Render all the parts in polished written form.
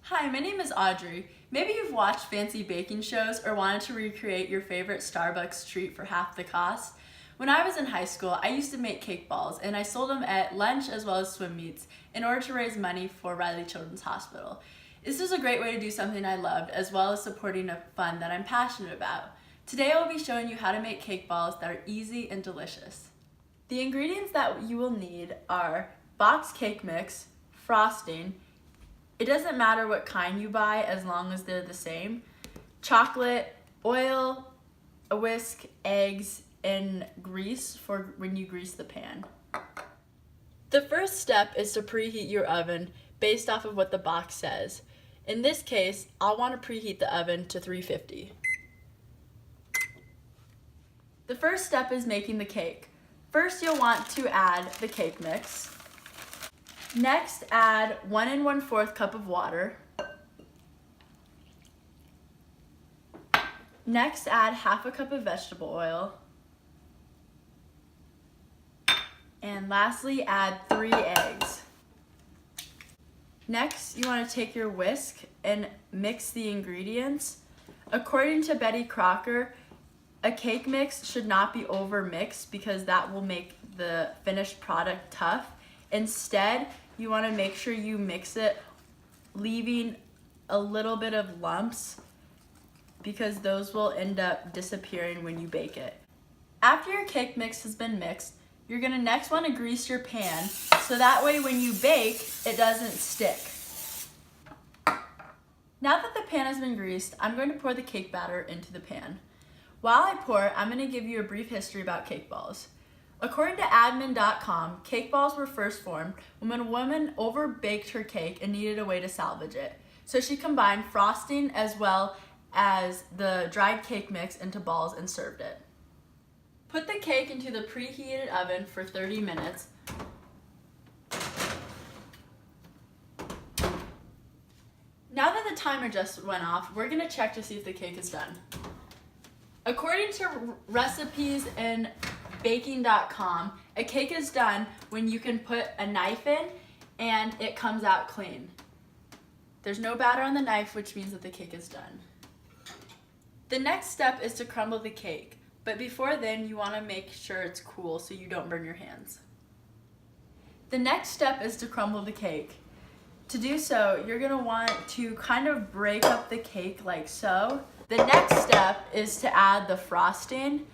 Hi, my name is Audrey. Maybe you've watched fancy baking shows or wanted to recreate your favorite Starbucks treat for half the cost. When I was in high school, I used to make cake balls and I sold them at lunch as well as swim meets in order to raise money for Riley Children's Hospital. This is a great way to do something I loved as well as supporting a fund that I'm passionate about. Today I will be showing you how to make cake balls that are easy and delicious. The ingredients that you will need are boxed cake mix, frosting, it doesn't matter what kind you buy as long as they're the same, chocolate, oil, a whisk, eggs, and grease for when you grease the pan. The first step is to preheat your oven based off of what the box says. In this case, I'll want to preheat the oven to 350. The first step is making the cake. First, you'll want to add the cake mix. Next, add 1 1/4 cup of water. Next, add half a cup of vegetable oil. And lastly, add 3 eggs. Next, you want to take your whisk and mix the ingredients. According to Betty Crocker, a cake mix should not be over mixed because that will make the finished product tough. Instead, you want to make sure you mix it, leaving a little bit of lumps because those will end up disappearing when you bake it. After your cake mix has been mixed, you're going to next want to grease your pan so that way when you bake, it doesn't stick. Now that the pan has been greased, I'm going to pour the cake batter into the pan. While I pour, I'm going to give you a brief history about cake balls. According to admin.com, cake balls were first formed when a woman overbaked her cake and needed a way to salvage it. So she combined frosting as well as the dried cake mix into balls and served it. Put the cake into the preheated oven for 30 minutes. Now that the timer just went off, we're going to check to see if the cake is done. According to recipes and baking.com, a cake is done when you can put a knife in and it comes out clean. There's no batter on the knife, which means that the cake is done. The next step is to crumble the cake, but before then you want to make sure it's cool so you don't burn your hands. The next step is to crumble the cake. To do so, you're going to want to kind of break up the cake like so. The next step is to add the frosting.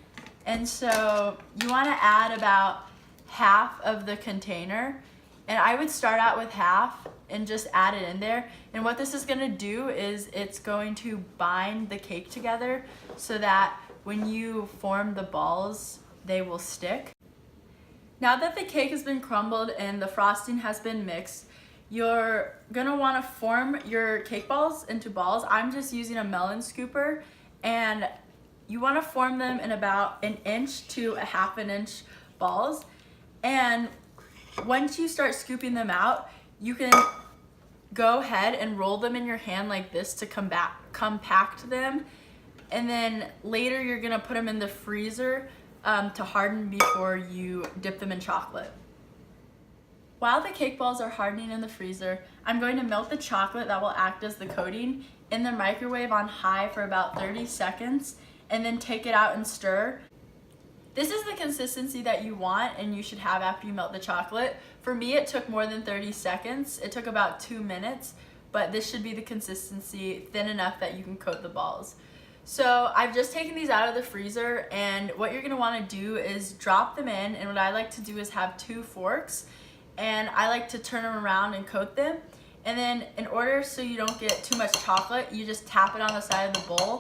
And so you want to add about half of the container. And I would start out with half and just add it in there. And what this is going to do is it's going to bind the cake together so that when you form the balls, they will stick. Now that the cake has been crumbled and the frosting has been mixed, you're going to want to form your cake balls into balls. I'm just using a melon scooper, and you want to form them in about 1 inch to 1/2 inch balls. And once you start scooping them out, you can go ahead and roll them in your hand like this to compact them. And then later you're going to put them in the freezer to harden before you dip them in chocolate. While the cake balls are hardening in the freezer, I'm going to melt the chocolate that will act as the coating in the microwave on high for about 30 seconds and then take it out and stir. This is the consistency that you want and you should have after you melt the chocolate. For me, it took more than 30 seconds. It took about 2 minutes, but this should be the consistency, thin enough that you can coat the balls. So I've just taken these out of the freezer, and what you're gonna wanna do is drop them in, and what I like to do is have 2 forks, and I like to turn them around and coat them. And then in order so you don't get too much chocolate, you just tap it on the side of the bowl.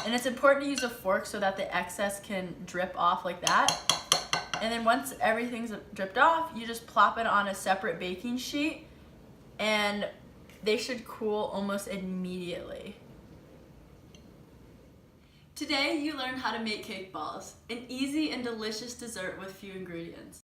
And it's important to use a fork so that the excess can drip off like that. And then once everything's dripped off, you just plop it on a separate baking sheet and they should cool almost immediately. Today you learned how to make cake balls, an easy and delicious dessert with few ingredients.